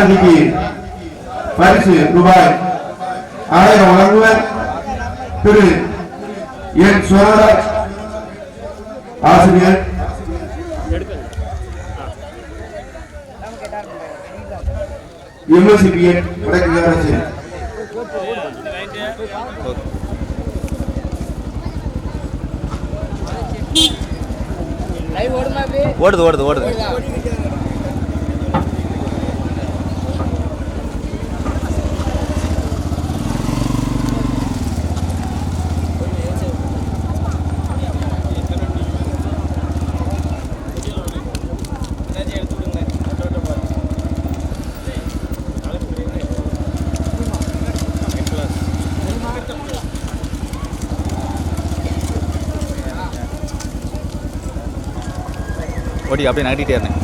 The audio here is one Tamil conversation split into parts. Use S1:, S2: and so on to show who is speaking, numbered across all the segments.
S1: இன்னைக்கு பரிசு ரூபாய் 1000 வழங்குவர் திரு என் சுவராஜ் ஆசிரியர். யூனிவர்சிட்டியின் வடக்கு அரசு.
S2: ஓடுது ஓடுது ஓடுது. ஓடி அப்படியே நகட்டிகிட்டே இருந்தேன்.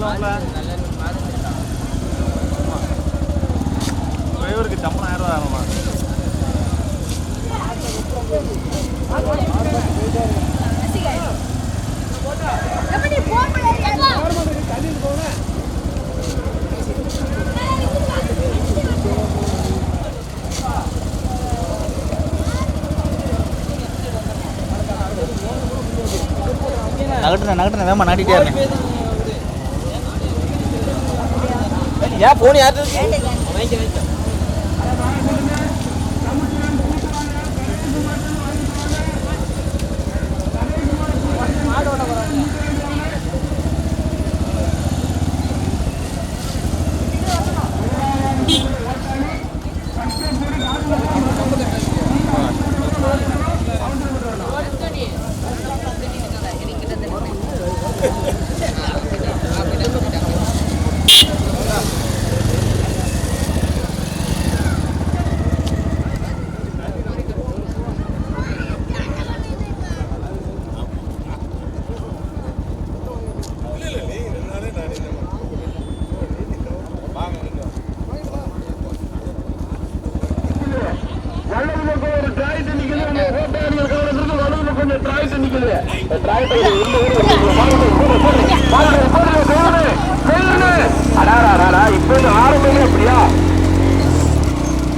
S2: நல்லா டிரைவருக்கு சம்பளம் 1000 ரூபா ஆகுமா? நகட்டுனேன் வேமா நாட்டிகிட்டே இருந்தேன். ஏன் போன் யாரு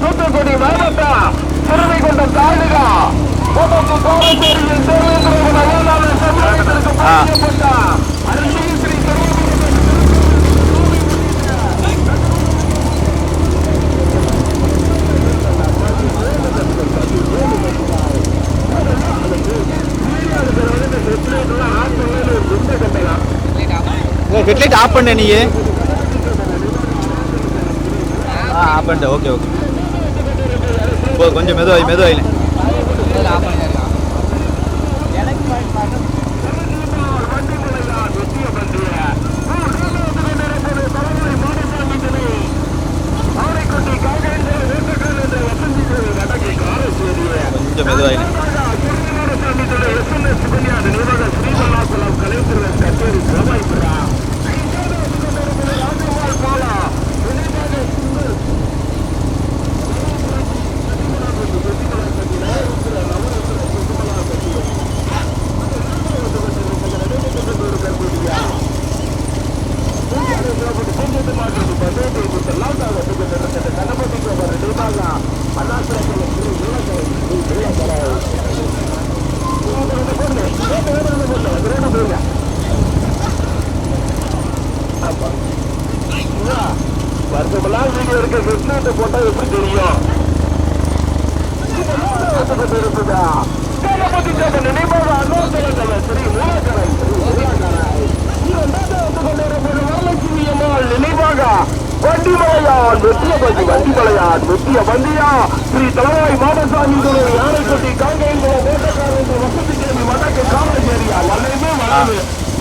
S2: தூத்துக்குடி மாவட்டம் சிறுவைகுண்டம் தாலுகா ஹெட்லைட் ஆஃப் பண்ண நீ ஆஃப் பண்ணிட்ட. ஓகே ஓகே கொஞ்சம் மெதுவாயில கொஞ்சம் மெதுவாயில போட்டா எப்படி தெரியும்? நினைவாக வண்டிமலையான் வெற்றிய வண்டியா ஸ்ரீ தலைவாய் மாடசாமி யானைக்குட்டி காங்கேயங்குளம் ஓட்டக்காரர்கள் வசதி கேள்வி வடக்கு காமராஜேரியா வளைவு வளைவு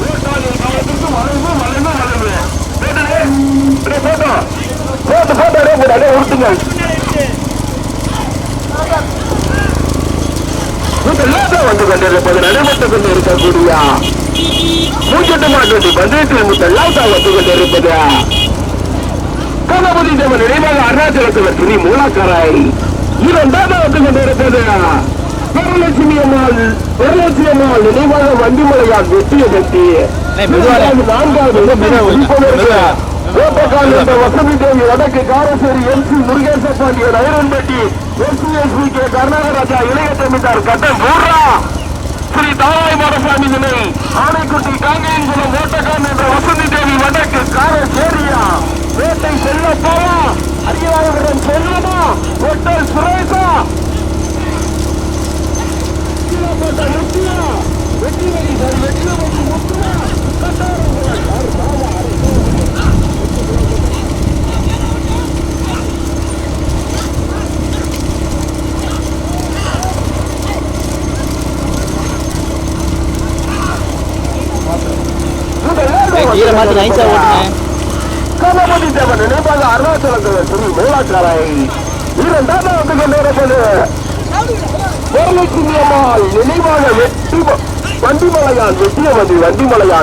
S2: ஓட்டாளில் காலத்திற்கு வளைவு வளைவு வளைவு போட்டோ போட்டோ உடுத்துங்க. வந்து கொண்டிருக்க கொண்டிருப்பது நடைபெற்றுக் கொண்டிருக்கக்கூடிய மூச்சட்டு மாட்டு பந்தயத்தில் முதலாவதாக வந்து கொண்டிருப்பது கணபதி தேவன் நினைவாக அருணாச்சலத்தில் ஸ்ரீ மூலக்கரை இரண்டாவது வந்து கொண்டிருப்பது வரலட்சுமி அம்மாள் நினைவாக வண்டிமலையால் வெற்றிய பற்றி நான்காவது வசதி தேவி வடக்கு Karaseri MC. Murugesa Pandian Ironpatti SC. K. கர்நாடகராஜா இளைய தமிழர் கட்டம் மூர்ரா ஸ்ரீ தாராய் மாடசாமி நிலை ஆனைக்குட்டி காங்கேயன்குளம் ஓட்டக்கான் என்ற வசதி தேவி வடக்கு காரசேரியா வேட்டை செல்லப்பாவா அரியவாளர்களுடன் செல்வமா ஒட்டல் சுரேசா முத்தியா வெற்றி முத்துமா கணபதி தேவன் நினைவாக அருணாச்சலத்தில் ஸ்ரீ மூலக்கரை இரண்டாவது வந்து கொண்டிருப்பது வரலட்சுமி அம்மாள் நினைவாக வண்டிமலையான்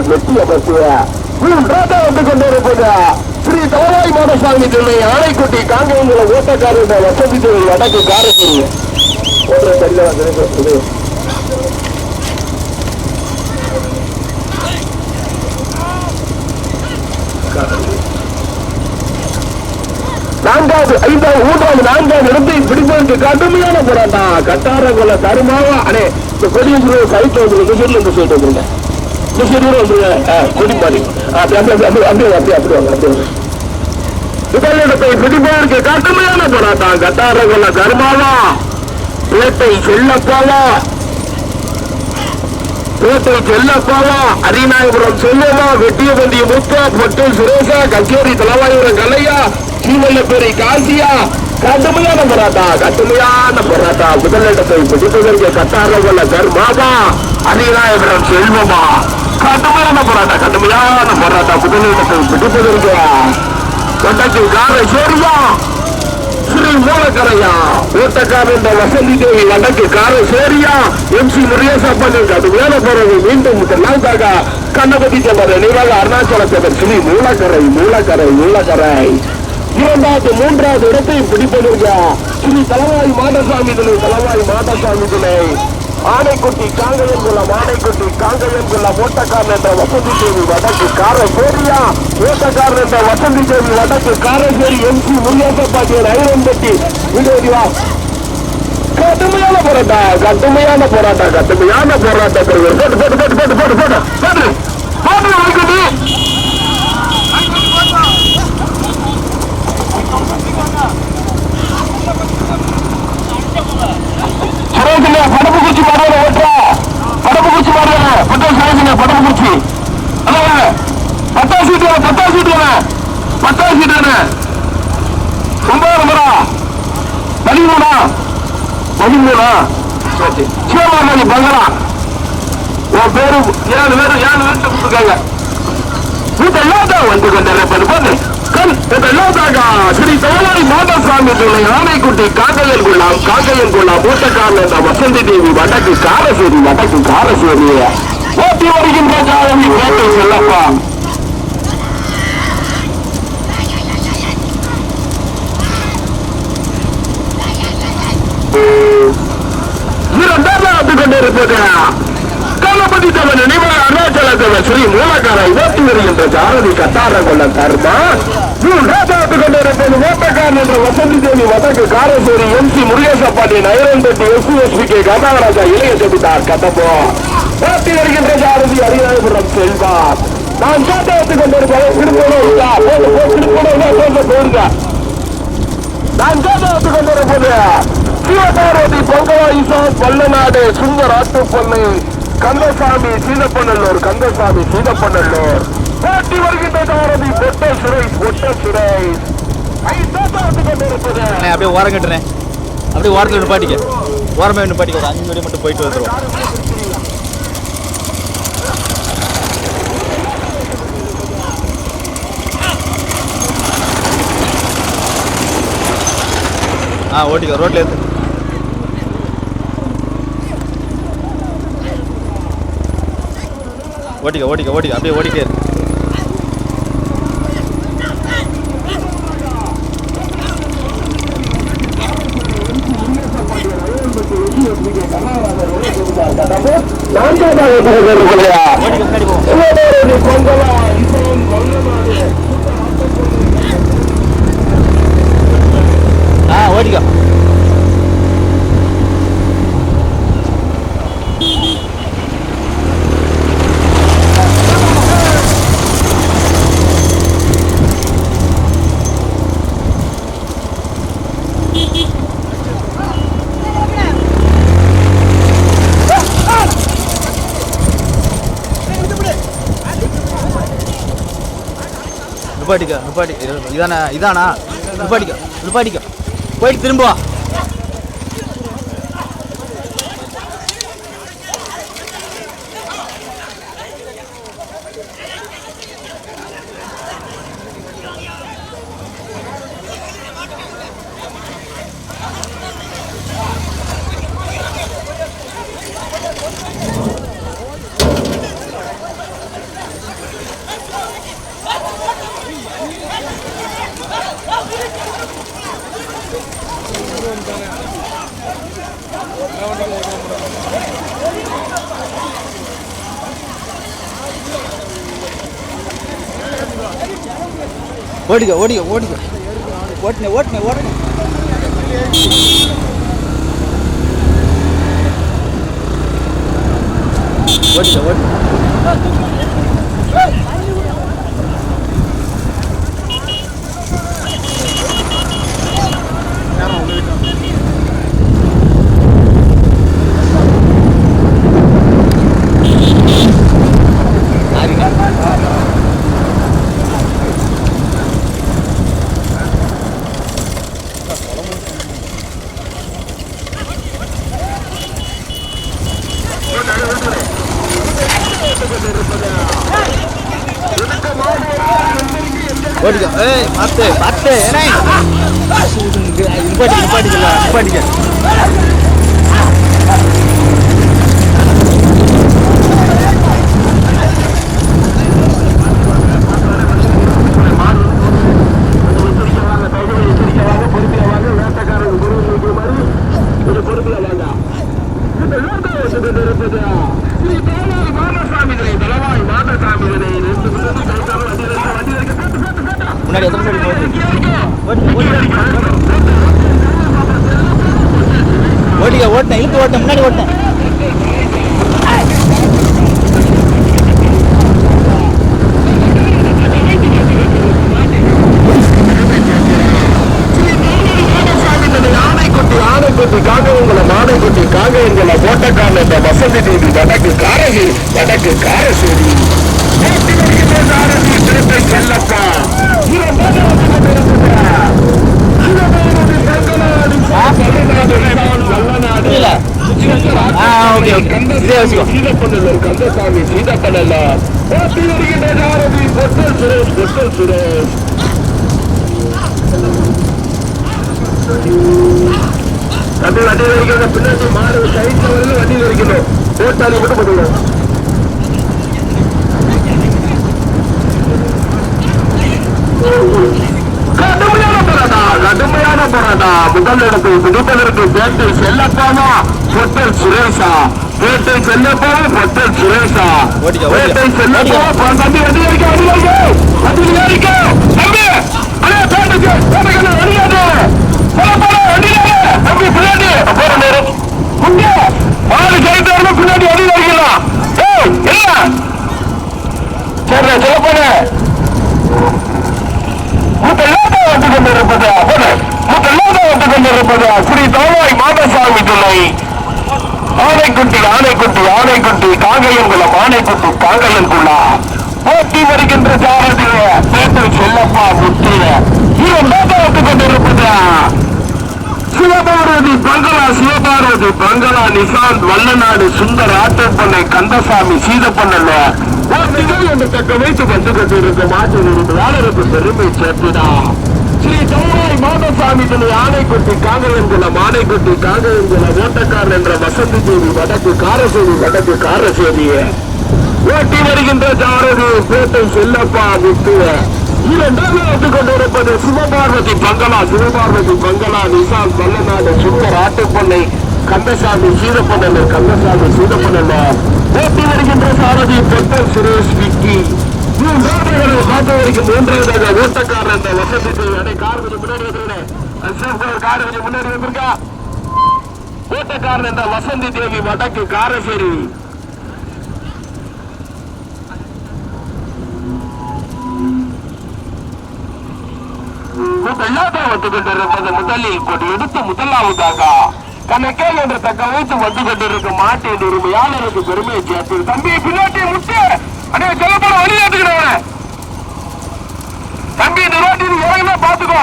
S2: வெற்றிய பற்றிய மூன்றாவது வந்து கொண்டிருப்பது ஸ்ரீ தலவாய் மாடசாமி தில்லை ஆனைக்குட்டி காங்கேயங்குளம் ஓட்டக்காரர் வசதி தேவி வடக்கு காரசேரி ஒன்று தெரியல நான்காவது இடத்தை பிடிப்பதற்கு கடுமையான போராட்டம் கட்டாரங்குள்ள தருமாவா அடே இந்த கொடிய சைட்ல வந்துருங்க இந்த சைட் வந்துருங்க இந்த சைடு வந்துருங்க கொடி மாதிரி முதலிடத்தை பிடிப்பதற்கு கடுமையான போராட்டம் கட்டாரங்குள்ள தருமாவா பேட்டை செல்லப்பாவா அரிநாயபுரம் செல்லவா வெட்டிய பந்திய முத்தா பொட்டல் சுரேஷா கச்சேரி தலவாயூரம் கலையா சீவல்லப்பேரி காசியா கடுமையான போராட்டா முதலிடத்தை பிடிப்பதற்கு கட்டாரங்குள்ள கர்மாவா அரிநாயபுரம் செல்வமா கடுமையான போராட்டா முதலிடத்தை பிடிப்பதற்கு வடக்கு காரசேரியா ஸ்ரீ மூலக்கரையா ஓட்டக்காரன் என்ற வசந்தி தேவி வடக்கு காரசேரியா எம்.சி. முருகேச பாண்டியன் கடுமையான போறது மீண்டும் முதலாவதாக கணபதி தேவர் நினைவாக அருணாச்சலத்தவர் ஸ்ரீ மூலக்கரை இரண்டாவது மூன்றாவது இடத்தை பிடிப்பதற்கு ஸ்ரீ தலவாய் மாடசாமி துணை ஆனைக்குட்டி காங்கயன்குளம் ஓட்டக்காரன் என்ற வசந்தி தேவி வடக்கு காரசேரியா எம்.சி. முருகேச பாண்டியன் ஐரன்பட்டி விடுவா கடுமையான போராட்டம் படப்புக்குச்சி மாடுற ஓட்டா படப்புக்குச்சி மாடுற பட்டம் சுரேஷ் படப்புக்குச்சி பத்தாம் சீட்டு ஒன்பது பதிமூணா சிவமாமணி பங்களா உன் பேரு 7 பேர் கொடுத்துருக்காங்க வந்து கொண்டிருப்பது ஸ்ரீ தலவாய் மாடசாமி துணை ஆனைக்குட்டி காங்கயன்குளம் மூட்டக்காரன் என்ற வசந்தி தேவி வடக்கு காரசேரி ஓட்டி வருகின்ற காரணி வேட்டை செல்லப்பா இரண்டாவது கொண்டிருப்பது கணபதி தேவன் நினைவாக அருணாச்சலத்தவர் ஸ்ரீ மூலக்கரை ஓட்டி வருகின்ற சாரதி கட்டாரங்குள்ள கர்மா மூன்றாவது கொண்டிருப்பது ஓட்டக்காரன் என்ற வசந்தி தேவி வடக்கு Karaseri MC. Murugesa Pandian Ironpatti SC. K. கர்நாடகராஜா இளைய செபித்தார் கட்டப்போ ஓட்டி வருகின்ற சாரதி அரியாபுரம் செல்வா நான் கேட்டு கொண்டிருப்பதை போயிருங்க நான் கேட்டு கொண்டிருப்பது சிவபார்வதி பொங்கலா ஈசா பல்லநாடு சுந்தர் ஆட்டுப்பண்ணை கந்தசாமி சீதப்பநல்லூர் போட்டி வருகின்ற சாரதி பொட்ட சுரேஷ்
S3: அப்படியே ஓரம் கட்டுறேன் அப்படியே ஓரத்தில் நிப்பாட்டிக்க ஓரமே நிப்பாட்டிக்க ஒரு 5 நிமிடம் மட்டும் போயிட்டு வந்துடும் ஓட்டிக்க ரோட்ல இருந்து ஓட்டிக்க ஓட்டிக்க ஓட்டிக்க அப்படியே ஓடிட்டே இருக்கு. ஓடிக்க நிப்பாட்டிக்க இதானா நிப்பாட்டிக்க போயிட்டு திரும்ப வா. ஓடிக்க ஓட்டினே ஓடிக்க. பார்த்து நிப்பாட்டிக்க முன்னாடி ஓட்டினேன் இழுத்து ஓட்டேன் முன்னாடி ஓட்டேன்.
S2: மானைக்குட்டி காங்கயங்களை ஓட்டக்காரன் என்ற வசந்தி தேவி வடக்கு காரசேரி செல்லப்பா கந்தசாமி சீதப்படல சுரேஷ் வண்டி வரைக்கும் பின்னாடி மாடு சைட்ல வரல வண்டி வரைக்கணும் போட்டாலி மட்டும் பண்ணுவோம். கடுமையான போராட்டா முதல் இடத்தை பிடிப்பதற்கு பேட்டை செல்லப்பாமா பொட்டல் சுரேஷா பேட்டை செல்லப்பாமா பொட்டல் சுரேஷா பேட்டை செல்லப்பா தம்பி வண்டி வரைக்கும் தம்பி வடியாது தம்பி பின்னாடி மாடு கைட்டு பின்னாடி அடி வரைக்கலாம் சரி சொல்லப்போன ஸ்ரீ தோவாய் மாதசாமி துணை ஆனைக்குட்டி காங்கயங்குளம் ஆனைக்குட்டி காங்கயங்குளா போட்டி வருகின்ற சாரதிய பேட்டை செல்லப்பா முத்திர இரண்டாவது கொண்டிருப்பதா சிவபாரதி பங்களா நிசாந்த் வல்லநாடு சுந்தர் ஆட்டப்பண்ணை கந்தசாமி சீதப்பண்ணல என்று தக்க வைத்து வந்து கொண்டிருந்த மாற்றிற்கு பெருமை சேர்த்துடா ஸ்ரீ தோவாய் மாதசாமி துணை ஆனைக்குட்டி காங்கயங்குளம் ஓட்டக்காரன் என்ற வசந்தி தேவி வடக்கு காரசேரி ஓட்டி வருகின்ற சாரதி பேட்டை செல்லப்பா முத்து. இரண்டாவது வந்து கொண்டிருப்பது சிவபார்வதி பங்களா நிசாம் பல்லநாடு சுந்தர் ஆட்டுப்பண்ணை கந்தசாமி சீதப்பண்ணல் ஓட்டி வருகின்ற சாரதி பெட்டல் சுரேஷ் விக்கி. பார்த்து வரைக்கும் மூன்றாவதாக ஓட்டக்காரர் என்ற வசதி கார் கொஞ்சம் முன்னாடி கார் கொஞ்சம் முன்னாடி வந்திருக்கா. ஓட்டக்காரன் என்ற வசந்தி தேவி வடக்கு காரசேரி. வந்து கொண்டிருப்பது முதலில் கொண்டு எடுத்து முதலாவதாக கணக்கே என்ற தக்க வைத்து வந்து கொண்டிருக்கும் மாட்டின் உரிமையாளருக்கு பெருமையை சேர்த்து தம்பி பின்னாடி முட்டு அடே சொல்லப்பட வழி ஏற்றுக்கிறவன தம்பி இந்த ரோட்டில் இறங்கினா பாத்துக்கோ.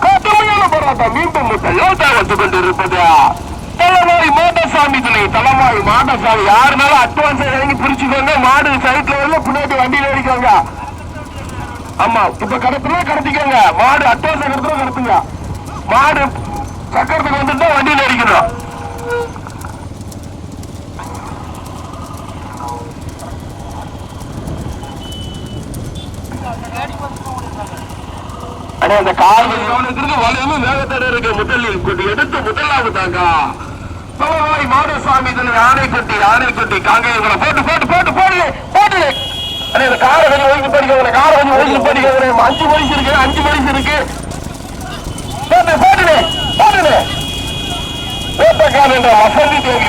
S2: கடுமையான போராட்டம் மீண்டும் முதலாவதாக வந்து கொண்டிருப்பது தலவாய் மாடசாமி யாருனாலும் அட்வான்ஸ் இறங்கி பிரிச்சுக்கோங்க. மாடு சைட்ல வரல பின்னாடி வண்டியில ஏறிக்கோங்க. ஆமா இப்ப கடத்துனா கடத்திக்கோங்க. மாடு அட்வான்ஸ் கடத்துனா கடத்துங்க. மாடு சக்கரத்துக்கு வந்துட்டா வண்டியில அடிக்கணும். அந்த கால்கள் கவனத்திற்கு வளையமும் வேகத்தடை இருக்கு. முதலில் கொண்டு எடுத்து முதலாவதாக தலவாய் மாடசாமி ஆணைக்குட்டி காங்கேயங்களை போட்டு போட்டு போட்டு போடு போட்டு காரை கொஞ்சம் ஒழுங்கு படிக்கிறேன். காரை கொஞ்சம் ஒழுங்கு படிக்கிறேன். 5 மணிக்கு இருக்கு 5 மணிக்கு இருக்கு. ஓட்டக்காரன் என்ற வசந்தி தேவி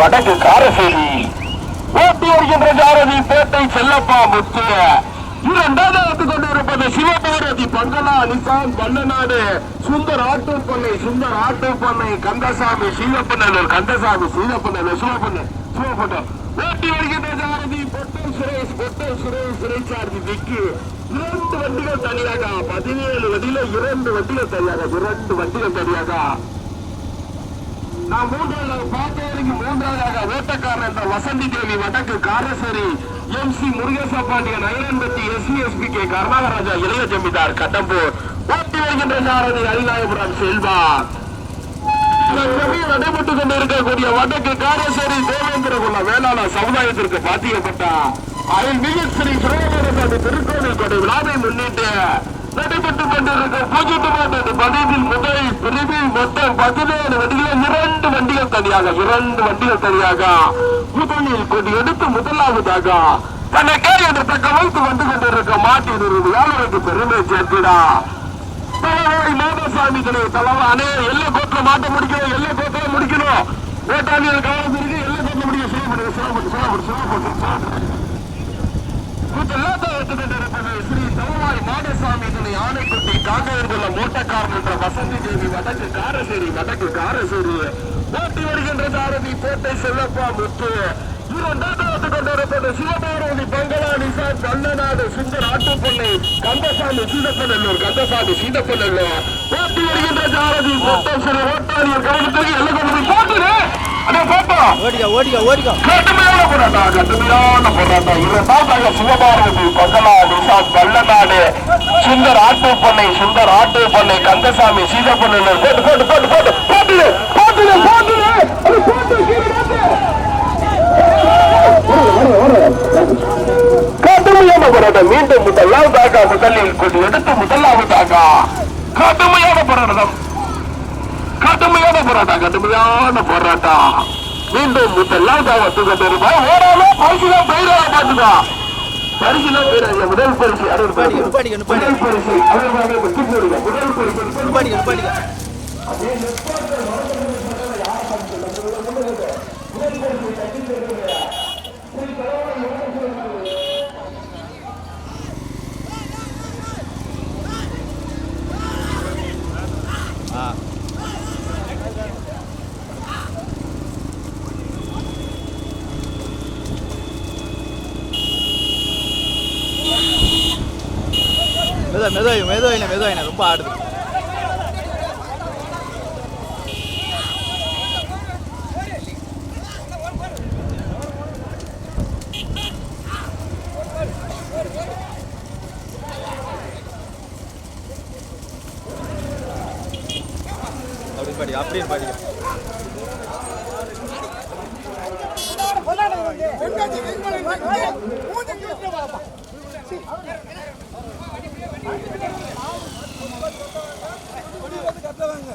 S2: வடக்கு காரசேரி ஓட்டி வருகின்ற சாரதி பேட்டை செல்லப்பா முத்து. இரண்டாவது வந்து கொண்டிருப்பது சிவபாரதி பங்களா நிசாம் பல்லநாடு சுந்தர் ஆட்டூப்பண்ணை கந்தசாமி சீதப்பண்ணலூர் ஓட்டி வருகின்ற சாரதி பொட்டல் சுரேஷ் சிறைச்சார்ஜி விக்கு. 2 வண்டிகள் தனியாக 17 வண்டியில 2 வண்டிகள் தனியாக நான் மூன்றாவது பார்த்த வரைக்கும் மூன்றாவதாக ஓட்டக்காரன் என்ற வசந்தி தேவி வடக்கு காரசேரி MC முருகேசபாண்டியன் ஐரன்பட்டி SCSPK கர்நாகராஜா இளைய ஜமீதார் கடம்பூர் ஓட்டி வருகின்ற சாரதி அரிநாயபுரம் செல்வா. நடைபெற்றுக் கொண்டிருக்கக்கூடிய வடக்கு காரசேரி தேவேந்திர குல வேளாளர் சமுதாயத்திற்கு பாத்தியப்பட்ட அருள்மிகு ஸ்ரீ சுரேந்திரசாமி திருக்கோவில் கொடை விழாவை முன்னிட்டு நடைபெற்றுக் கொண்டிருக்கும் பூஜ்ஜியத்து மாட்டு பதிவில் முதல் பிரிவில் மொத்தம் 17 வண்டிகள் 2 வண்டிகள் தனியாக முதலில் கொண்டு எடுத்து முதலாவதாக தனக்கே என்று தக்க வைத்து வந்து கொண்டிருக்க மாட்டின் உரிமையாளருக்கு பெருமை சேர்த்திடா. மாதசாமி தலைவானே எல்லை கோட்டில் மாட்ட முடிக்கணும். ஓட்டாளிகள் கவனத்திற்கு எல்லை கோட்டில் முடிக்க ஸ்ரீ தலவாய் மாடசாமி ஆணைக்குட்டி காங்கேயர்குள்ள மோட்டக்காரன் என்ற வசந்தி தேவி வடக்கு காரசேரி ஓட்டி வருகின்ற சாரதி பேட்டை செல்லப்பா முத்து. இரண்டாவது கொண்டிருப்பது சிவபாரதி பங்களா நிசாம் பல்லநாடு சுந்தர் ஆட்டுப்பண்ணை கந்தசாமி சீதப்பண்ணலூர் ஓட்டி வருகின்ற சாரதி மொத்தம் சிறு ஓட்டாளியர் கவனத்திற்கு எல்லை கொண்டு போட்டுரு. கடுமையான போராட்டம். இரண்டாவதாக சிவபாரதி பங்களா நிசாம் பல்லநாடு சுந்தர் ஆட்டுப்பண்ணை கந்தசாமி சீதப்பண்ணலூர் கடுமையான போராட்டம். மீண்டும் முதலாவதாக முதலில் கொண்டு எடுத்து முதலாவதாக கடுமையான போராட்டம். மீண்டும் முதலாவதாக கொண்டிருப்பார். ஓடாம பரிசுதான் பெயராக பார்த்துக்கா. பரிசுதான் பேராக முதல் பரிசு
S3: மெதுவாயின ரொம்ப ஆடுது. அப்படின்னு பாடி
S4: கட்டவாங்க